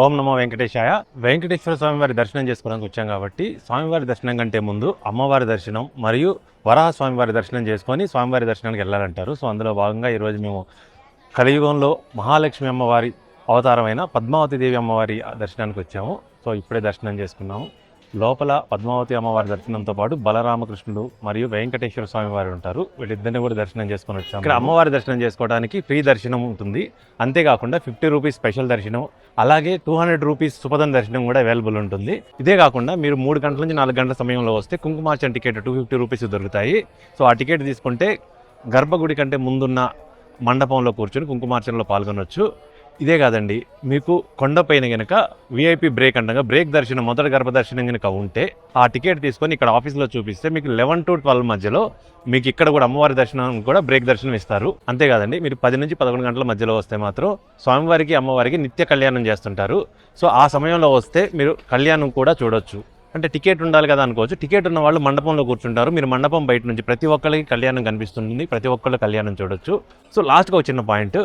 ఓం నమో వెంకటేశాయ. వెంకటేశ్వర స్వామివారి దర్శనం చేసుకోవడానికి వచ్చాం కాబట్టి స్వామివారి దర్శనం కంటే ముందు అమ్మవారి దర్శనం మరియు వరాహ స్వామివారి దర్శనం చేసుకొని స్వామివారి దర్శనానికి వెళ్ళాలంటారు. సో అందులో భాగంగా ఈరోజు మేము కలియుగంలో మహాలక్ష్మి అమ్మవారి అవతారమైన పద్మావతి దేవి అమ్మవారి దర్శనానికి వచ్చాము. సో ఇప్పుడే దర్శనం చేసుకున్నాము. లోపల పద్మావతి అమ్మవారి దర్శనంతో పాటు బలరామకృష్ణుడు మరియు వెంకటేశ్వర స్వామి వారు ఉంటారు. వీళ్ళిద్దరిని కూడా దర్శనం చేసుకొని వచ్చాము. ఇక్కడ అమ్మవారి దర్శనం చేసుకోవడానికి ఫ్రీ దర్శనం ఉంటుంది. అంతేకాకుండా 50 రూపీస్ స్పెషల్ దర్శనం, అలాగే 200 రూపీస్ సుపదం దర్శనం కూడా అవైలబుల్ ఉంటుంది. ఇదే కాకుండా మీరు 3 గంటల నుంచి 4 గంటల సమయంలో వస్తే కుంకుమార్చన టికెట్ 250 రూపీస్ దొరుకుతాయి. సో ఆ టికెట్ తీసుకుంటే గర్భగుడి కంటే ముందున్న మండపంలో కూర్చొని కుంకుమార్చనలో పాల్గొనవచ్చు. ఇదే కాదండి, మీకు కొండపైన కనుక విఐపి బ్రేక్ అంటగా బ్రేక్ దర్శనం, మొదటి గర్భ దర్శనం కనుక ఉంటే ఆ టికెట్ తీసుకొని ఇక్కడ ఆఫీస్లో చూపిస్తే మీకు 11 to 12 మధ్యలో మీకు ఇక్కడ కూడా అమ్మవారి దర్శనం కూడా బ్రేక్ దర్శనం ఇస్తారు. అంతేకాదండి, మీరు 10 నుంచి 11 గంటల మధ్యలో వస్తే మాత్రం స్వామివారికి అమ్మవారికి నిత్య కళ్యాణం చేస్తుంటారు. సో ఆ సమయంలో వస్తే మీరు కళ్యాణం కూడా చూడొచ్చు. అంటే టికెట్ ఉండాలి కదా అనుకోవచ్చు. టికెట్ ఉన్న వాళ్ళు మండపంలో కూర్చుంటారు. మీరు మండపం బయట నుంచి ప్రతి ఒక్కరికి కళ్యాణం కనిపిస్తుంది, ప్రతి ఒక్కళ్ళు కళ్యాణం చూడొచ్చు. సో లాస్ట్గా వచ్చిన పాయింట్,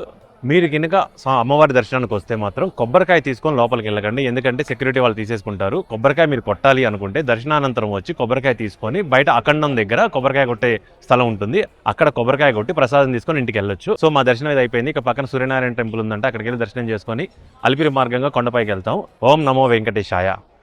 మీరు కనుక అమ్మవారి దర్శనానికి వస్తే మాత్రం కొబ్బరికాయ తీసుకొని లోపలికి వెళ్ళకండి. ఎందుకంటే సెక్యూరిటీ వాళ్ళు తీసేసుకుంటారు. కొబ్బరికాయ మీరు కొట్టాలి అనుకుంటే దర్శనానంతరం వచ్చి కొబ్బరికాయ తీసుకొని బయట అఖండం దగ్గర కొబ్బరికాయ కొట్టే స్థలం ఉంటుంది, అక్కడ కొబ్బరికాయ కొట్టి ప్రసాదం తీసుకొని ఇంటికి వెళ్ళొచ్చు. సో మా దర్శనం ఇది అయిపోయింది. ఇక పక్కన సూర్యనారాయణ టెంపుల్ ఉందంటే అక్కడికి వెళ్ళి దర్శనం చేసుకొని అలిపిరి మార్గంగా కొండపైకి వెళ్తాం. ఓం నమో వెంకటేశాయ.